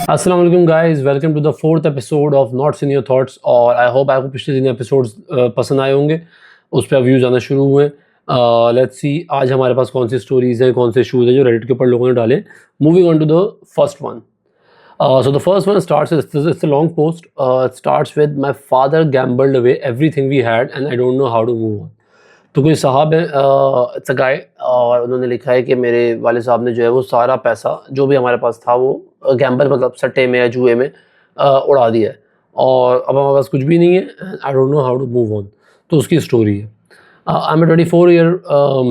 अस्सलाम वालेकुम guys, welcome to the fourth episode of knots in your thoughts. और I hope आपको पिछले 3 एपिसोड्स पसंद आए होंगे। उस पर व्यूज़ आना शुरू हुए। लेट्स सी आज हमारे पास कौन सी स्टोरीज़ हैं, कौन से शूज़ हैं जो रेडिट के ऊपर लोगों ने डाले। Moving on to the first one. So the first one starts it's a long post. It starts with my father gambled away everything we had and I don't know how to move on. तो कोई साहब है, it's a गाय, और उन्होंने लिखा है कि मेरे वाले साहब ने जो है वो सारा पैसा जो भी हमारे पास था वो गैम्बल मतलब सट्टे में या जुए में उड़ा दिया है और अब हमारे पास कुछ भी नहीं है। I don't know how to move on. तो उसकी स्टोरी है। I am a 24-year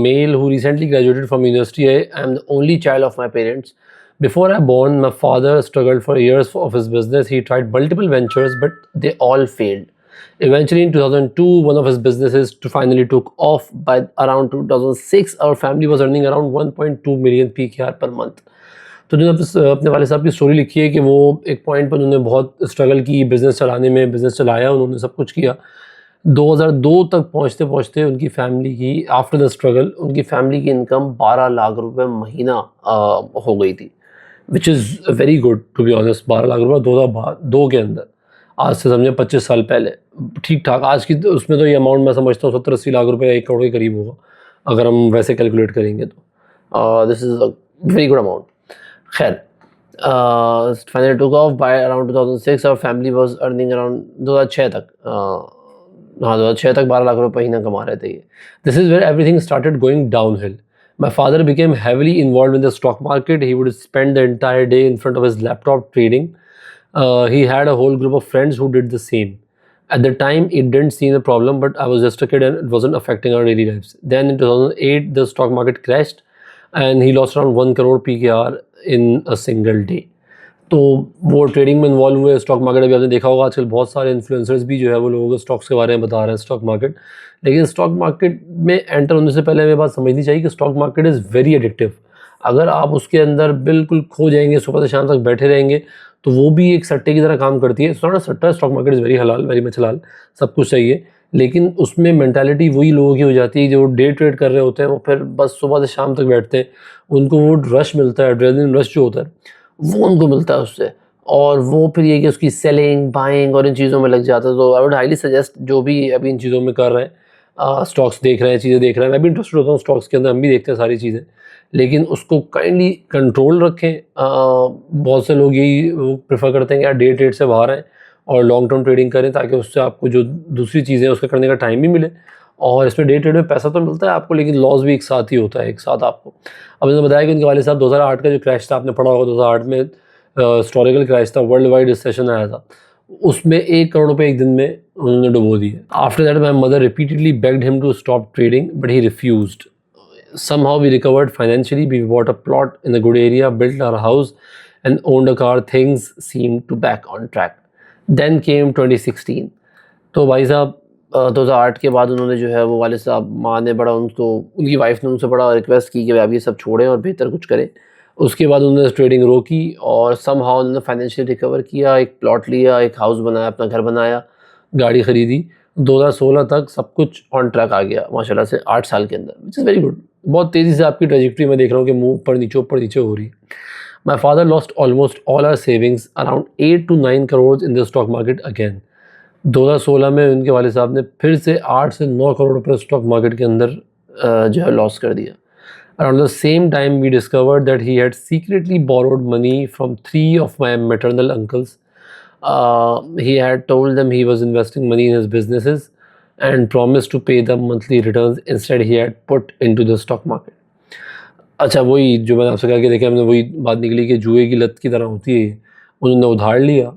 male who recently graduated from university. I am the only child of my parents. Before I born, my father struggled for years of his business. He tried multiple ventures, but they all failed. Eventually, in 2002, one of his businesses finally took off. By around 2006, our family was earning around 1.2 million PKR per month. तो जो अपने वाले साहब की story लिखी है कि वो एक पॉइंट पर उन्होंने बहुत स्ट्रगल की बिज़नेस चलाने में, बिज़नेस चलाया उन्होंने, सब कुछ किया। 2002 तक पहुँचते पहुँचते उनकी फ़ैमिली की, आफ्टर द स्ट्रगल, उनकी फ़ैमिली की इनकम 12 लाख रुपए महीना हो गई थी, which is very good to be honest. 12 lakh रुपये 2002 के अंदर, आज से समझे 25 साल पहले, ठीक ठाक। आज की उसमें तो ये अमाउंट मैं समझता हूँ 70-80 लाख रुपये, 1 करोड़ के करीब होगा अगर हम वैसे कैलकुलेट करेंगे तो। This is a very good amount. खैर, finally took off by around 2006। और फैमिली वाज अर्निंग अराउंड 2006 तक, हाँ 2006 तक 12 लाख रुपये महीना कमा रहे थे ये। This is where everything started going downhill. My father became heavily involved in the stock market. He would spend the entire day in front of his laptop trading. He had a whole group of friends who did the same. At the time, it didn't seem a problem, but I was just a kid and it wasn't affecting our daily lives. Then in 2008, the stock market crashed and he lost around 1 crore PKR in a single day. तो वो trading में involve हुए। Stock market अभी आपने देखा होगा आजकल बहुत सारे इन्फ्लुएंसर्स भी जो है वो लोगों को स्टॉक्स के बारे में बता रहे हैं, स्टॉक मार्केट। लेकिन स्टॉक मार्केट में एंटर होने से पहले हमें बात समझनी चाहिए कि stock market is very addictive. अगर आप उसके अंदर बिल्कुल खो जाएंगे, सुबह से शाम तक बैठे रहेंगे, तो वो भी एक सट्टे की तरह काम करती है। थोड़ा सट्टा, स्टॉक मार्केट इज़ वेरी हलाल, वेरी मच हलाल, सब कुछ चाहिए। लेकिन उसमें मैंटेलिटी वही लोगों की हो जाती है जो डे ट्रेड कर रहे होते हैं। वो फिर बस सुबह से शाम तक बैठते हैं, उनको वो रश मिलता है, एड्रेनलिन रश जो होता है वो उनको मिलता है उससे, और वो फिर ये कि उसकी सेलिंग, बाइंग और इन चीज़ों में लग जाता है। तो आई वुड हाईली सजेस्ट, जो भी अभी इन चीज़ों में कर रहे हैं, स्टॉक्स देख रहे हैं, चीज़ें देख रहे हैं, मैं भी इंटरेस्टेड होता हूँ स्टॉक्स के अंदर, हम भी देखते हैं सारी चीज़ें, लेकिन उसको काइंडली कंट्रोल रखें। बहुत से लोग यही प्रेफर करते हैं कि यार डे ट्रेड से बाहर आएँ और लॉन्ग टर्म ट्रेडिंग करें, ताकि उससे आपको जो दूसरी चीज़ें हैं उसका करने का टाइम भी मिले। और इसमें डे ट्रेड में पैसा तो मिलता है आपको, लेकिन लॉस भी एक साथ ही होता है, एक साथ आपको। अब मैंने बताया कि उनके वाले साहब 2008 का जो क्रैश था, आपने पढ़ा होगा, 2008 में हिस्टोरिकल क्रैश था, वर्ल्ड वाइड रिसेशन आया था, उसमें 1 करोड़ रुपए एक दिन में उन्होंने डुबो दिए। After that my mother repeatedly begged him to stop trading but he refused. Somehow we recovered financially. We bought a plot in a good area, built our house, and owned a car. Things seemed to back on track. Then came 2016. तो भाई साहब 2008 के बाद उन्होंने जो है वो वाले साहब, माँ ने बड़ा उनको, उनकी वाइफ ने उनसे बड़ा रिक्वेस्ट की कि आप ये सब छोड़ें और बेहतर कुछ करें। उसके बाद उन्होंने ट्रेडिंग रोकी और समहाउ उन्होंने फाइनेंशियली रिकवर किया, एक प्लॉट लिया, एक हाउस बनाया, अपना घर बनाया, गाड़ी ख़रीदी। 2016 तक सब कुछ ऑन ट्रैक आ गया माशाल्लाह से 8 साल के अंदर, विच इज़ वेरी गुड। बहुत तेज़ी से आपकी ट्रेजेक्ट्री में देख रहा हूँ कि मुँह ऊपर नीचे हो रही है। My father lost almost all our savings around 8 to 9 crore in the stock market again. 2016 में उनके वाले साहब ने फिर से 8 से 9 करोड़ रुपये स्टॉक मार्केट के अंदर जो है लॉस कर दिया। Around the same time, we discovered that he had secretly borrowed money from 3 of my maternal uncles. He had told them he was investing money in his businesses and promised to pay them monthly returns. Instead, he had put into the stock market. अच्छा, वही जो मैंने आपसे कहा कि देखिए, हमने वही बात निकली कि जुए की लत की तरह होती है। उन्होंने उधार लिया।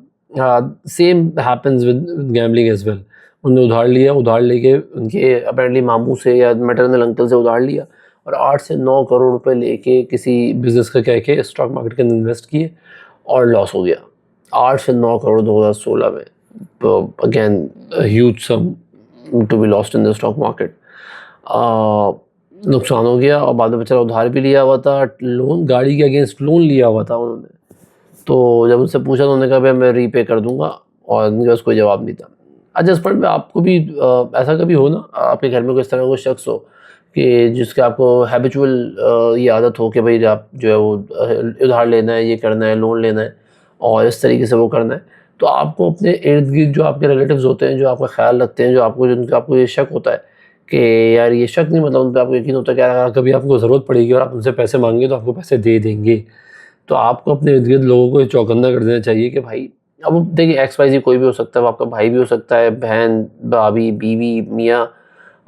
Same happens with gambling as well. उन्होंने उधार लिया, उधार लेके उनके अपेरेंटली मामू से या मैटरनल अंकल से उधार लिया और 8 से 9 करोड़ रुपए लेके किसी बिज़नेस का कह के स्टॉक मार्केट के अंदर इन्वेस्ट किए और लॉस हो गया। 8 से 9 करोड़ 2016 में, again huge sum to be lost in the stock market. नुकसान हो गया और बाद में बेचारा उधार भी लिया हुआ था, लोन, गाड़ी के अगेंस्ट लोन लिया हुआ था उन्होंने। तो जब उनसे पूछा तो उन्होंने कहा भाई मैं रीपे कर दूंगा, और उनके पास कोई जवाब नहीं था। अच्छा, इस पॉइंट में आपको भी ऐसा कभी हो ना, आपके घर में कोई इस तरह का शख्स हो कि जिसके आपको हैबिचुअल ये आदत हो कि भाई आप जो है वो उधार लेना है, ये करना है, लोन लेना है, और इस तरीके से वो करना है। तो आपको अपने इर्द-गिर्द जो आपके रिलेटिव्स होते हैं, जो आपका ख़्याल रखते हैं, जो आपको जिनका आपको ये शक होता है कि यार ये शक नहीं, मतलब उन पे आपको यकीन होता है कि अगर कभी आपको ज़रूरत पड़ेगी और आप उनसे पैसे माँगेंगे तो आपको पैसे दे देंगे। तो आपको अपने इर्द-गिर्द लोगों को ये चौकन्ना कर देना चाहिए कि भाई, अब वो देखिए एक्स वाई ज़ेड कोई भी हो सकता है, वो आपका भाई भी हो सकता है, बहन, भाभी, बीवी, मियाँ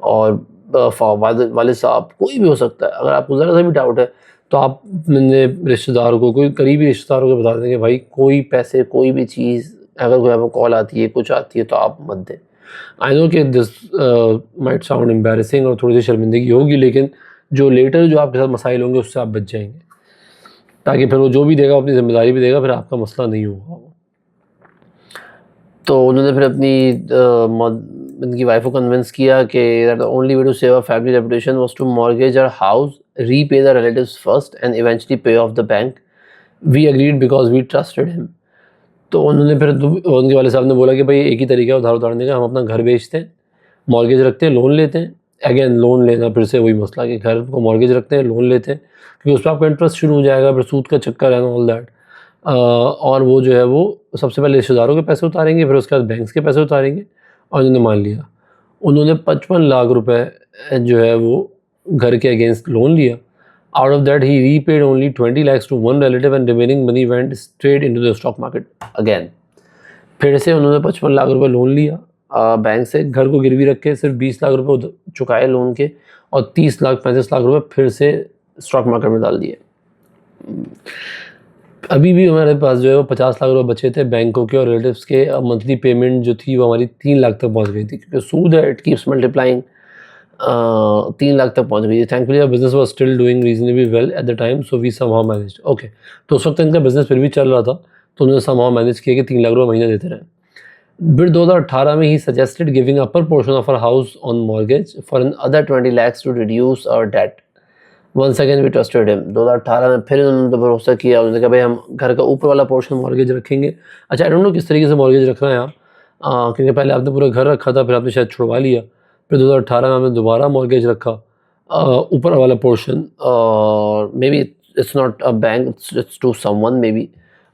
और वालिद साहब, कोई भी हो सकता है। अगर आपको ज़रा-सा भी डाउट है तो आप अपने रिश्तेदार को, कोई करीबी रिश्तेदारों को बता दें कि भाई कोई पैसे, कोई भी चीज़, अगर कोई आपको कॉल आती है, कुछ आती है तो आप मत दें। आई नो कि दिस माइट साउंड एम्बैरेसिंग और थोड़ी सी शर्मिंदगी होगी, लेकिन जो लेटर जो आपके साथ मसाइल होंगे उससे आप बच जाएंगे, ताकि फिर वो जो भी देगा अपनी ज़िम्मेदारी भी देगा, फिर आपका मसला नहीं होगा। तो उन्होंने फिर उनकी वाइफ को कन्विंस किया कि that the only way to save a family reputation was to mortgage our house, repay the relatives first and eventually pay off the bank. We agreed because we trusted him. तो उन्होंने फिर उनके वाले साहब ने बोला कि भाई एक ही तरीका है उधार उतारने का, हम अपना घर बेचते हैं, मॉर्गेज रखते हैं, लोन लेते हैं। अगेन लोन लेना फिर से वही मसला कि घर को मॉर्गेज रखते हैं, लोन लेते हैं, क्योंकि उस पर आपका इंटरेस्ट शुरू हो जाएगा, फिर सूद का चक्कर है ऑल दैट। और वो जो है वो सबसे पहले रिश्तेदारों के पैसे उतारेंगे, फिर उसके बाद बैंक्स के पैसे उतारेंगे। और उन्होंने मान लिया, उन्होंने 55 लाख रुपए जो है वो घर के अगेंस्ट लोन लिया। Out of that he repaid only 20 lakhs to one relative and remaining money went straight into the stock market again. फिर से उन्होंने 55 लाख रुपए लोन लिया बैंक से, घर को गिरवी रख के सिर्फ 20 लाख रुपए चुकाए लोन के, और 30 लाख 35 लाख रुपए फिर से स्टॉक मार्केट में डाल दिए। अभी भी हमारे पास जो है वो 50 लाख रुपए बचे थे बैंकों के और रिलेटिव्स के। मंथली पेमेंट जो थी वो हमारी 3 लाख तक पहुंच गई थी, क्योंकि सूद है, इट कीप्स मल्टीप्लाइंग। 3 लाख तक पहुंच गई थी। Thankfully our business was still doing reasonably well at the time, so we somehow managed. Okay, तो उस वक्त इनका बिजनेस फिर भी चल रहा था, तो उन्होंने समहाउ मैनेज किया कि 3 लाख रुपये महीना देते रहे। फिर 2018 में ही suggested giving upper portion of our house on mortgage for another 20 lakhs to reduce our debt. Once again we trusted him. 2018 में फिर उन्होंने तो भरोसा किया, उन्होंने कहा भाई हम घर का ऊपर वाला पोर्शन मॉर्गेज रखेंगे। अच्छा, आई डोंट नो किस तरीके से मॉर्गेज रखना है आप, क्योंकि पहले आपने पूरा घर रखा था, फिर आपने शायद छुड़वा लिया, फिर 2018 में आपने दोबारा मॉर्गेज रखा ऊपर वाला पोर्शन, और maybe it's not a bank, it's to someone maybe,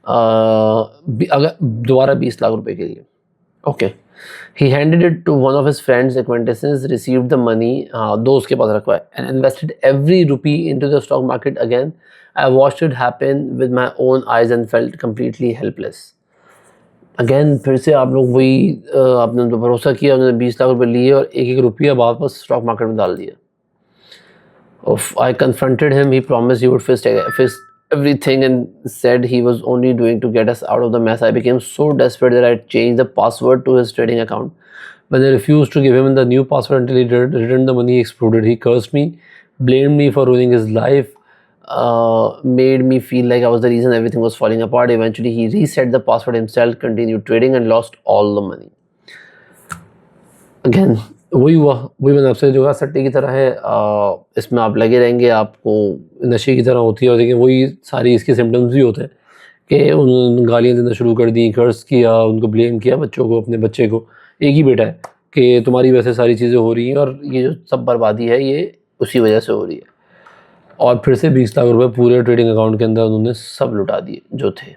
अगर दोबारा 20 लाख रुपए के लिए। Okay, he handed it to one of his friends acquaintances, received the money, दोस्त के पास रखवाए, and invested every rupee into the stock market again. I watched it happen with my own eyes and felt completely helpless. Again फिर से आप लोग वही आपने तो भरोसा किया, उन्होंने 20 लाख रुपए लिए और एक एक रुपया वापस स्टॉक मार्केट में डाल दिया। I confronted him. He promised he would fix everything and said he was only doing to get us out of the mess. I became so desperate that I changed the password to his trading account. When I refused to give him the new password until he returned the money, he exploded. He cursed me, blamed me for ruining his life, made me feel like I was the reason everything was falling apart. Eventually, he reset the password himself, continued trading, and lost all the money. Again, वही हुआ, वही मैंने आपसे जो कहा, सट्टे की तरह है। इसमें आप लगे रहेंगे, आपको नशे की तरह होती है। और देखिए वही सारी इसके सिम्टम्स भी होते हैं कि उन्होंने गालियाँ देना शुरू कर दी, कर्ज किया, उनको ब्लेम किया बच्चों को, अपने बच्चे को, एक ही बेटा है, कि तुम्हारी वजह से सारी चीज़ें हो रही हैं और ये जो सब बर्बादी है ये उसी वजह से हो रही है। और फिर से 20 लाख रुपये पूरे ट्रेडिंग अकाउंट के अंदर उन्होंने सब लुटा दिए जो थे।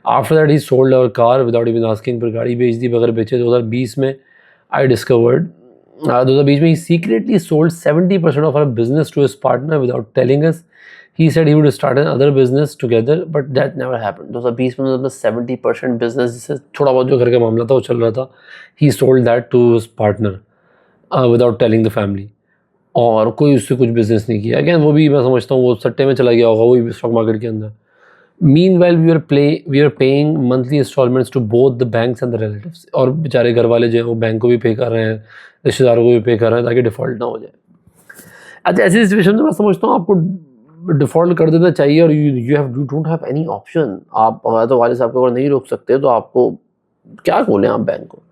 After that he sold our car without even asking, पर गाड़ी बेच दी बगैर बेचे। 2020 में आई डिस्कवर्ड 2020 में he secretly sold 70% of our business to his partner without telling us. He said he would start another business together, but that never happened. 2020 में उन्होंने 70% business, जिससे थोड़ा बहुत जो घर का मामला था वो चल रहा था, he sold that to his partner without telling the family. और कोई उससे कुछ बिजनेस नहीं किया। अगेन वो भी मैं समझता हूँ वो सट्टे में चला गया होगा, वही स्टॉक मार्केट के अंदर। Meanwhile, we are paying monthly installments to both the banks and the relatives. और बेचारे घर वाले जो है वो बैंक को भी पे कर रहे हैं, रिश्तेदारों को भी पे कर रहे हैं, ताकि डिफ़ॉल्ट ना हो जाए। अच्छा, ऐसी सिचुएशन में मैं समझता हूँ आपको डिफ़ॉल्ट कर देना चाहिए, और you don't have any option. आप तो वाले साहब को अगर नहीं रोक सकते तो आपको क्या खोलें आप बैंक को।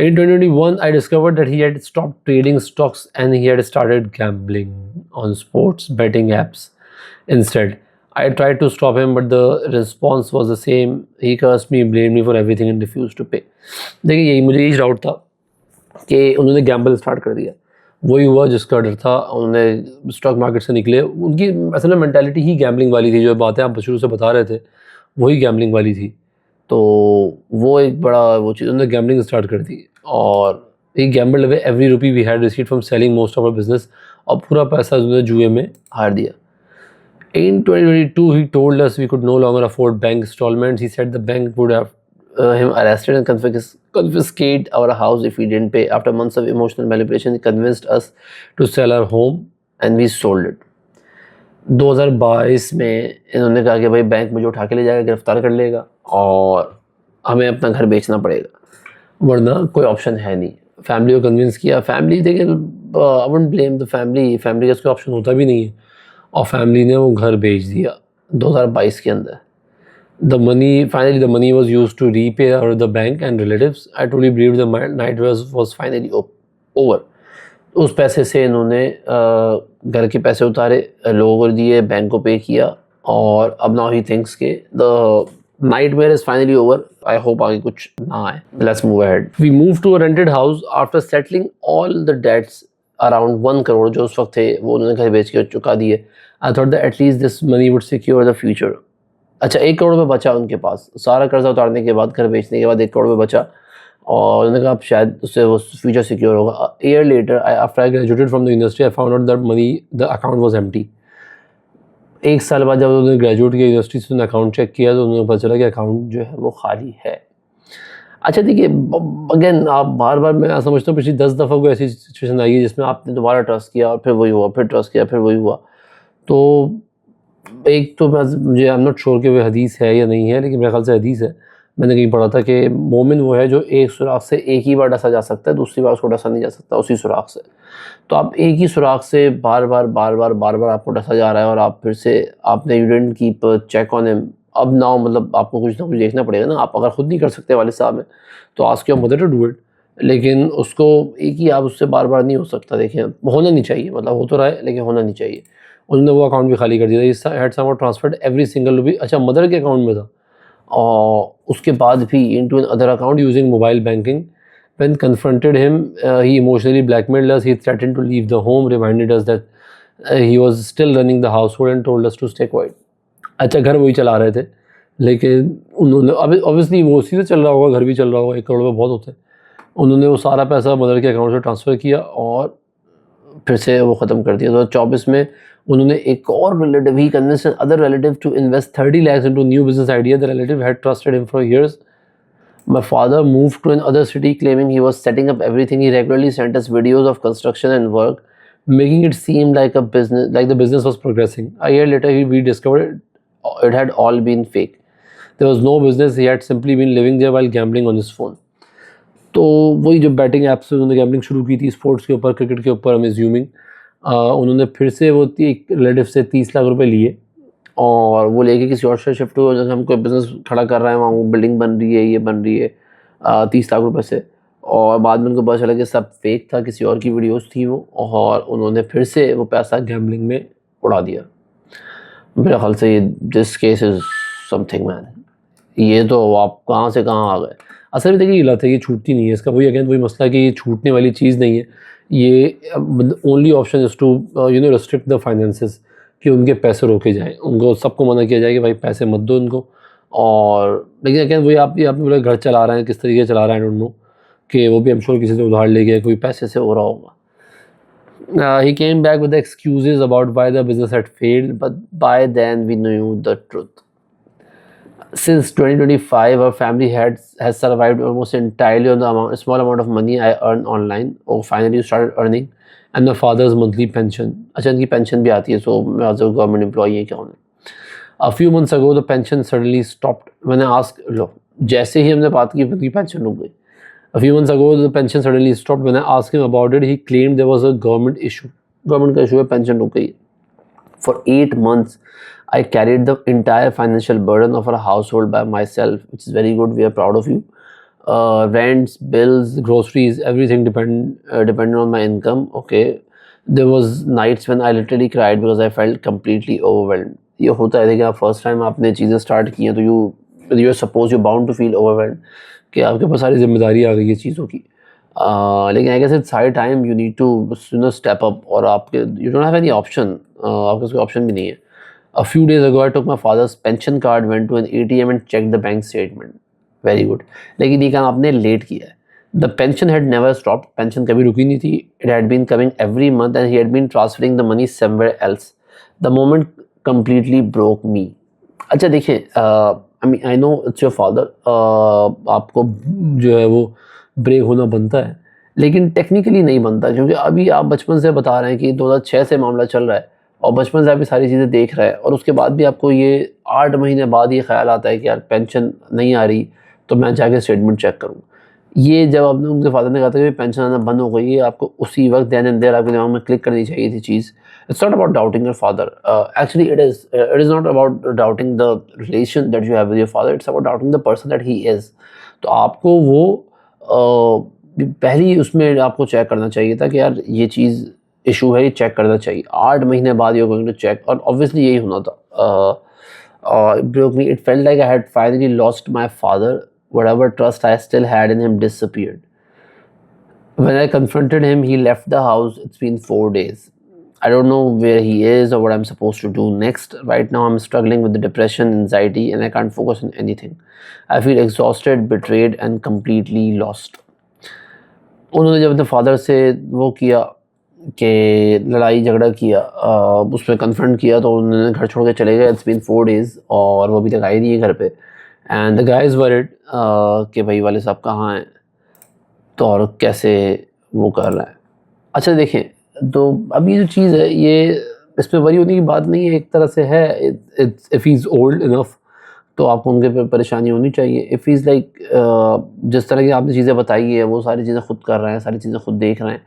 In 2021, I discovered that he had stopped trading stocks and he had started gambling on sports betting apps instead. I tried to stop him, but the response was the same. He cursed me, blamed me for everything and refused to pay. देखिए यही मुझे यही doubt था कि उन्होंने Gamble start कर दिया। वही हुआ जिसका डर था, उन्होंने स्टॉक मार्केट से निकले। उनकी असल में मेंटालिटी ही गैम्बलिंग वाली थी। जो बातें आप शुरू से बता रहे थे वही गैम्बलिंग वाली थी। तो वो एक बड़ा वो चीज़ उन्होंने गैम्बलिंग स्टार्ट कर दी और एक gambled away every rupee we had received from selling most of our business और पूरा पैसा उन्होंने जुए में हार दिया। In 2022, he told us we could no longer afford bank installments. He said the bank would have him arrested and confiscate our house if we didn't pay. After months of emotional manipulation, he convinced us to sell our home and we sold it. 2022 में इन्होंने कहा कि भाई bank मुझे उठा के ले जाएगा, गिरफ्तार कर लेगा और हमें अपना घर बेचना पड़ेगा, वरना कोई ऑप्शन है नहीं। फैमिली को कन्विंस किया। फैमिली देखिए, I wouldn't blame the family, family का कोई ऑप्शन होता भी नहीं है और फैमिली ने वो घर बेच दिया 2022 के अंदर। Finally the money was used to repay the bank and relatives. I truly believe the night was finally over. उस पैसे से इन्होंने घर के पैसे उतारे, लोगों को दिए, बैंक को पे किया और अब now he thinks के the nightmare is finally over. I hope आगे कुछ ना आए। Let's move ahead. We moved to a rented house after settling all the debts around 1 crore जो उस वक्त थे, वो उन्होंने घर बेच के चुका दिए। I thought that at least this money would secure the future. अच्छा, 1 करोड़ में बचा उनके पास, सारा कर्जा उतारने के बाद, घर बेचने के बाद 1 करोड़ में बचा और उन्होंने कहा अब शायद उससे वो फ्यूचर सिक्योर होगा। A year later, after I graduated from the university, I found out that the account was empty. 1 साल बाद जब उन्होंने ग्रेजुएट किया यूनिवर्सिटी से, उन्होंने अकाउंट चेक किया तो उन्हें पता चला कि अकाउंट जो है वो खाली है। अच्छा देखिए, अगेन आप बार मैं समझता हूँ पिछली 10 दफ़ा कोई ऐसी सिचुएशन आई है जिसमें आपने दोबारा ट्रस्ट किया और फिर वही हुआ, फिर ट्रस्ट किया, फिर वही हुआ। तो एक तो मुझे आई एम नॉट श्योर कि वो हदीस है या नहीं है, लेकिन मेरे ख्याल से हदीस है। मैंने कहीं पढ़ा था कि मोमिन वो है जो एक सुराख से एक ही बार डसा जा सकता है, दूसरी बार उसको डसा नहीं जा सकता उसी सुराख से। तो आप एक ही सुराख से बार बार आपको डसा जा रहा है और आप फिर से आपने you didn't keep check on him. अब नाउ मतलब आपको कुछ ना कुछ देखना पड़ेगा ना। आप अगर खुद नहीं कर सकते वाले साहब हैं तो ask your mother to do it, लेकिन उसको एक ही आप उससे बार नहीं हो सकता। देखिए, होना नहीं चाहिए, मतलब हो तो रहा है लेकिन होना नहीं चाहिए। उन्होंने वो अकाउंट भी खाली कर दिया था। Had somehow transferred every single rupee. अच्छा, मदर के अकाउंट में था और उसके बाद भी into another account using mobile banking. When confronted him he emotionally blackmailed us, he threatened to leave the home, reminded us that he was still running the household and told us to stay quiet. अच्छा, घर वही चला रहे थे लेकिन उन्होंने obviously वो उसी से चल रहा होगा, घर भी चल रहा होगा, 1 करोड़ में बहुत होते हैं। उन्होंने वो सारा पैसा मदर के अकाउंट से ट्रांसफ़र किया और फिर से वो ख़त्म कर दिया। 2024 में उन्होंने एक और relative, he convinced other relative to invest 30 lakhs into new business idea. The relative had trusted him for years. My father moved to another city claiming he was setting up everything. He regularly sent us videos of construction and work, making it seem like the business was progressing. A year later, we discovered it had all been fake. There was no business. He had simply been living there while gambling on his phone. तो वही जो batting app से उन्होंने gambling शुरू की थी, sports के ऊपर, क्रिकेट के ऊपर, I'm assuming, उन्होंने फिर से वो एक रिलेटिव से 30 लाख रुपए लिए और वो लेके किसी और से शिफ्ट हुए। जैसे हम कोई बिज़नेस खड़ा कर रहे हैं, वहाँ वो बिल्डिंग बन रही है, ये बन रही है 30 लाख रुपए से, और बाद में उनको पता चला कि सब फेक था, किसी और की वीडियोस थी वो, और उन्होंने फिर से वो पैसा गैम्बलिंग में उड़ा दिया। मेरे ख्याल से ये this case is something man. ये तो आप कहाँ से कहाँ आ गए। असल में देखिए, ये लत है, ये छूटती नहीं है। इसका वही अगेन वही मसला है कि ये छूटने वाली चीज़ नहीं है। ये only option is to restrict the finances, कि उनके पैसे रोके जाएँ, उनको सबको मना किया जाए कि भाई पैसे मत दो उनको। और लेकिन अगेन वही आपने बोला घर चला रहे हैं, किस तरीके से चला रहे हैं, आई डोंट नो, कि वो भी आई एम श्योर किसी से उधार ले गया, कोई पैसे से हो रहा होगा। He came back with the excuses about why the business had failed, but by then we knew the truth. Since 2025, our family has survived almost entirely on the small amount of money I earn online, or finally started earning, and my father's monthly pension. अच्छा, इनकी pension भी आती है, so मैं as a government employee है क्या उन्हें। A few months ago, the pension suddenly stopped. मैंने ask लो, जैसे ही हमने बात की, उनकी पेंशन रुक गई। A few months ago, the pension suddenly stopped. When I asked him about it, he claimed there was a government issue. Government का issue है, pension रुक गई। For 8 months, I carried the entire financial burden of our household by myself, which is very good. We are proud of you. Rents, bills, groceries, everything depended on my income. Okay, there was nights when I literally cried because I felt completely overwhelmed. ये होता है, देखिए आप first time आपने चीज़ें start की हैं तो you are suppose you bound to feel overwhelmed, कि आपके पास सारी जिम्मेदारी आ गई है चीज़ों की। लेकिन I guess it's high time you need to step up, और आपके you don't have any option, आपके कोई ऑप्शन भी नहीं है। A few days ago, I took my father's pension card, went to an ATM and checked the bank statement. Very good. लेकिन ये काम आपने लेट किया है. The pension had never stopped. Pension कभी रुकी नहीं थी. It had been coming every month and he had been transferring the money somewhere else. The moment completely broke me. अच्छा देखिए, I know it's your father. आपको जो है वो ब्रेक होना बनता है, लेकिन टेक्निकली नहीं बनता, क्योंकि अभी आप बचपन से बता रहे हैं कि 2006 से मामला चल रहा है और बचपन से आप ये सारी चीज़ें देख रहे हैं और उसके बाद भी आपको ये 8 महीने बाद ये ख्याल आता है कि यार पेंशन नहीं आ रही तो मैं जाके स्टेटमेंट चेक करूँ. ये जब आपने उनके फादर ने कहा था कि पेंशन आना बंद हो गई है, आपको उसी वक्त देन एंड देयर आपके दिमाग में क्लिक करनी चाहिए थी चीज़. It's not about doubting your father. Actually it is not about doubting the relation that you have with your father. It's about doubting the person that he is. तो आपको वो पहली उसमें आपको चेक करना चाहिए था कि यार ये चीज़ इशू है, ये चेक करना चाहिए. 8 महीने बाद you are going to check, और ऑब्वियसली यही होना था. Broke me. It felt like I had finally lost my father. Whatever trust I still had in him disappeared. When I confronted him, he left the house. It's been 4 days. I don't know where he is or what I'm supposed to do next. Right now, I'm struggling with the depression, anxiety, and I can't focus on anything. I feel exhausted, betrayed, and completely lost. उन्होंने जब अपने father से वो किया कि लड़ाई झगड़ा किया, उसमें कन्फ्रंट किया, तो उन्होंने घर छोड़ के चले गए. इट्स बीन 4 डेज़ और वो अभी तक आई नहीं है घर पे. And the guy is worried कि भाई वाले साहब कहाँ हैं तो और कैसे वो कर रहा है. अच्छा देखें, तो अब ये जो चीज़ है ये इसमें वरी होने की बात नहीं है, एक तरह से है. If he is old enough तो आपको उनके पे परेशानी होनी चाहिए. इफ़ इज़ लाइक जिस तरह की आपने चीज़ें बताई है वो सारी चीज़ें खुद कर रहे हैं, सारी चीज़ें खुद देख रहे हैं,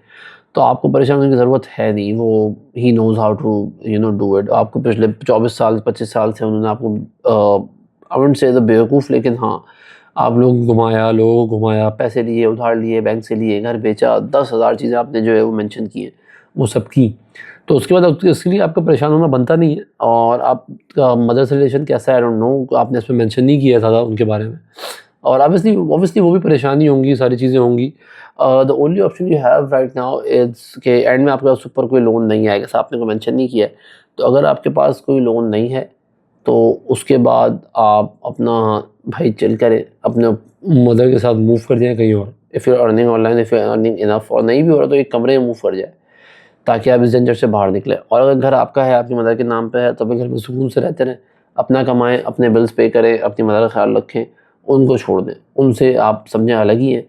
तो आपको परेशान होने की ज़रूरत है नहीं. वो he knows how to do it. आपको पिछले 24 साल 25 साल से उन्होंने आपको आई वुडंट से द बेवकूफ़, लेकिन हाँ, आप लोगों को घुमाया, पैसे लिए, उधार लिए, बैंक से लिए, घर बेचा, 10,000 चीज़ें आपने जो है वो मेंशन की हैं, वो सब की. तो उसके बाद इसके लिए आपका परेशान होना बनता नहीं है. और आपका मदर से रिलेशन कैसा है आई डोंट नो, आपने इसमें मेंशन नहीं किया था उनके बारे में. और ऑब्वियसली वो भी परेशानी होंगी, सारी चीज़ें होंगी. The only option you have right now is के एंड में आपके पास ऊपर कोई लोन नहीं आएगा, ऐसा आपने को मेंशन नहीं किया है. तो अगर आपके पास कोई लोन नहीं है तो उसके बाद आप अपना भाई चिल करें, अपने मदर के साथ मूव कर जाएँ कहीं और. If you are earning online, if you are earning enough, और नहीं भी हो रहा तो एक कमरे में मूव कर जाए ताकि आप इस झंझट से बाहर निकलें. और अगर घर आपका है, आपकी मदर के नाम पे है, तो अपने घर में सुकून से रहते रहें, अपना कमाएं, अपने बिल्स पे करें, अपनी मदर का ख्याल रखें, उनको छोड़ दें. उनसे आप समझें अलग ही हैं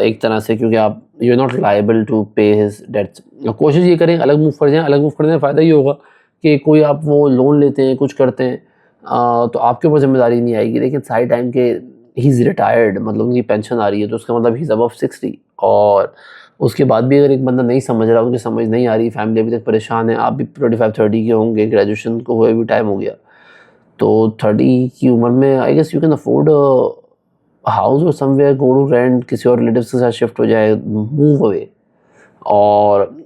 एक तरह से, क्योंकि आप you are not liable to pay his debts. कोशिश ये करें अलग मूव कर जाएँ. अलग मूव करने में फ़ायदा ये होगा कि कोई आप वो लोन लेते हैं, कुछ करते हैं, तो आपके ऊपर ज़िम्मेदारी नहीं आएगी. लेकिन सारी टाइम के ही इज़ रिटायर्ड, मतलब उनकी पेंशन आ रही है, तो उसका मतलब ही इज़ अबव 60. और उसके बाद भी अगर एक बंदा नहीं समझ रहा, उनकी समझ नहीं आ रही, फैमिली अभी तक परेशान है, आप भी 25-30 के होंगे, ग्रेजुएशन को हुए भी टाइम हो गया, तो 30 की उम्र में I guess you can afford house और समवेयर, गो टू रेंट, किसी और रिलेटिव्स के साथ शिफ्ट हो जाए, मूव अवे. और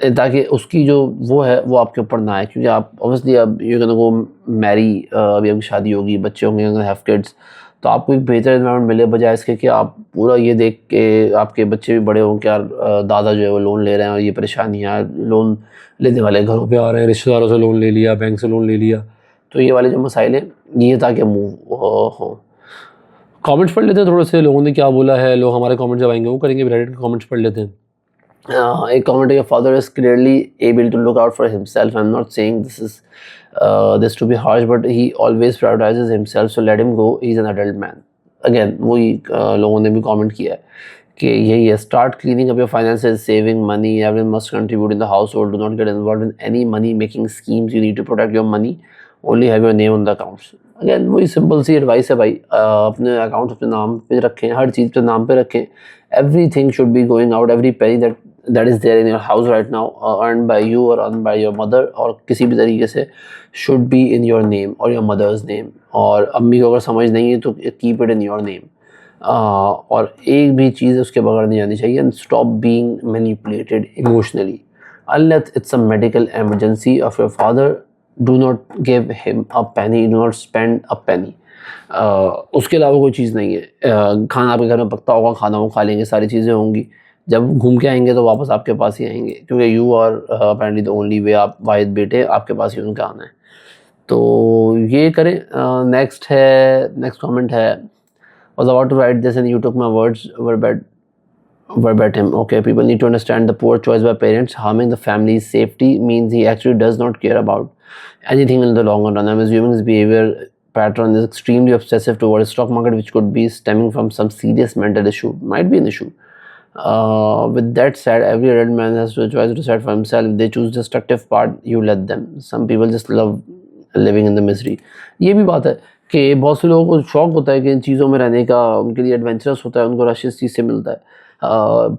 ताकि उसकी जो वो है वो आपके ऊपर ना आए, क्योंकि आप ऑब्वियसली अब यू कैन गो मैरी, अभी आपकी शादी होगी, बच्चे होंगे, हैव किड्स, तो आपको एक बेहतर एनवायरनमेंट मिले, बजाय इसके कि आप पूरा ये देख के आपके बच्चे भी बड़े हों कि यार दादा जो है वो लोन ले रहे हैं और ये परेशानी है, लोन लेने वाले घरों पे आ रहे हैं, रिश्तेदारों से लोन ले लिया, बैंक से लोन ले लिया. तो ये वाले जो मसाइल हैं ये ताकि मूव हों. कमेंट्स पढ़ लेते हैं थोड़े से, लोगों ने क्या बोला है. लोग हमारे कमेंट जब आएंगे वो करेंगे, रेडिट के कमेंट्स पढ़ लेते हैं. एक comment, your father is clearly able to look out for himself. I'm not saying this to be harsh, but he always prioritizes himself, so let him go. He's an adult man. Again, वही लोगों ने भी comment किया है कि यही है. Start cleaning up your finances, saving money. Everyone must contribute in the household. Do not get involved in any money making schemes. You need to protect your money. Only have your name on the accounts. Again, वही simple सी advice है भाई. अपने account अपने नाम पे रखें, हर चीज़ पे नाम पे रखें. Everything should be going out, every penny that is there in your house right now, earned by you or earned by your mother, और किसी भी तरीके से should be in your name or your mother's name. और अम्मी को अगर समझ नहीं है तो keep it in your name. और एक भी चीज़ उसके बगैर नहीं जानी चाहिए. And stop being manipulated emotionally. Unless it's a medical emergency of your father, do not give him a penny, do not spend a penny. उसके अलावा कोई चीज़ नहीं है. खाना आपके घर में पकता होगा, खाना वो खा लेंगे, सारी चीज़ें होंगी. जब घूम के आएंगे तो वापस आपके पास ही आएंगे, क्योंकि you are apparently the only way. आप वाहिद बेटे, आपके पास ही उनका आना है. तो ये करें। नेक्स्ट कमेंट है, was about to write this and you took my words verbatim. Okay, people need to understand the poor choice by parents harming the family's safety means he actually does not care about anything in the long run. I'm assuming his behavior pattern is extremely obsessive towards stock market, which could be stemming from some serious mental issue. Might be an issue. With that said, every adult man has to choice to decide for himself. If they choose destructive part, you let them. Some people just love living in the misery. ये भी बात है कि बहुत से लोगों को शौक होता है कि इन चीज़ों में रहने का, उनके लिए एडवेंचरस होता है, उनको रश इस चीज़ से मिलता है।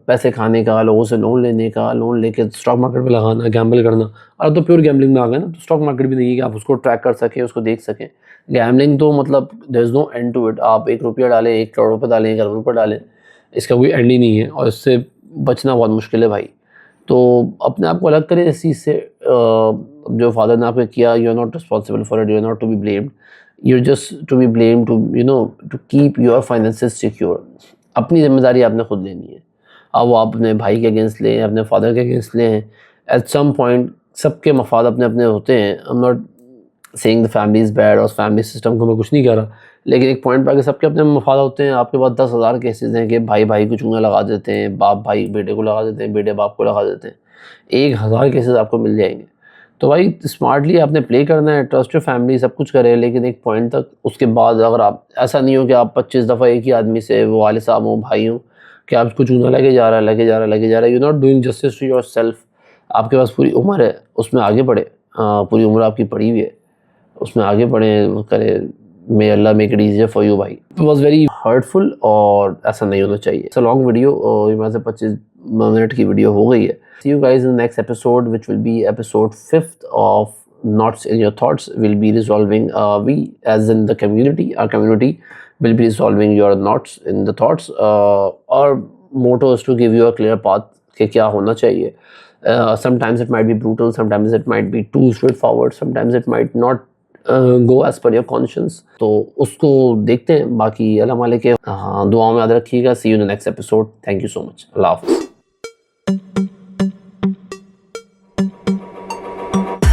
पैसे खाने का, लोगों से लोन लेने का, लोन लेके स्टॉक मार्केट में लगाना, गैम्बल करना। और तो प्योर गैम्बलिंग में आ गए ना, तो स्टॉक मार्केट भी नहीं है कि आप उसको ट्रैक कर सकें, उसको देख सकें। गैम्बलिंग तो मतलब there is no end to it. आप 1 रुपया डालें, 1 करोड़ रुपये डालें, 1 अरब रुपये डालें, इसका कोई एंड ही नहीं है और इससे बचना बहुत मुश्किल है भाई। तो अपने आप को अलग करें इस चीज़ से। जो फादर ने आपको किया, you are not responsible for it, you are not to be blamed, you are just to be blamed to keep your finances secure. अपनी जिम्मेदारी आपने खुद लेनी है। अब वो आप अपने भाई के अगेंस्ट लें, अपने फादर के अगेंस्ट लें, एट सम पॉइंट सबके मफाद अपने अपने होते हैं। I am not saying the family is bad और फैमिली सिस्टम को मैं कुछ नहीं कह रहा, लेकिन एक पॉइंट पर आके सबके अपने मफाद होते हैं। आपके पास 10,000 केसेस हैं कि भाई भाई को चूना लगा देते हैं, बाप भाई बेटे को लगा देते हैं, बेटे बाप को लगा देते हैं। 1000 केसेस आपको मिल जाएंगे। तो भाई स्मार्टली आपने प्ले करना है, ट्रस्ट योर फैमिली, सब कुछ करें, लेकिन एक पॉइंट तक। उसके बाद अगर आप ऐसा नहीं हो कि आप 25 दफ़ा एक ही आदमी से, वो वाले साहब हो, भाई हो, कि आप उसको चूना लगे जा रहा है, you not doing justice to yourself. आपके पास पूरी उम्र है, उसमें आगे बढ़े। पूरी उम्र आपकी पड़ी हुई है, उसमें आगे बढ़े, करे। May Allah make it easier for you भाई। इट वॉज वेरी हर्टफुल और ऐसा नहीं होना चाहिए। इट्स अ लॉन्ग वीडियो, यहाँ से 25 मिनट की वीडियो हो गई है। See you guys in the next episode, which will be episode 5th of Knots in Your Thoughts. We'll be resolving, we as in the community, our community will be resolving your knots in the thoughts. Our motto is to give you a clear path कि क्या होना चाहिए. Sometimes it might be brutal, sometimes it might be too straightforward, sometimes it might not go as per your conscience. तो उसको देखते हैं। बाकी अल्लाह मालिक के दुआओं में याद रखिएगा। See you in the next episode. Thank you so much. अल्लाह हाफ़िज़।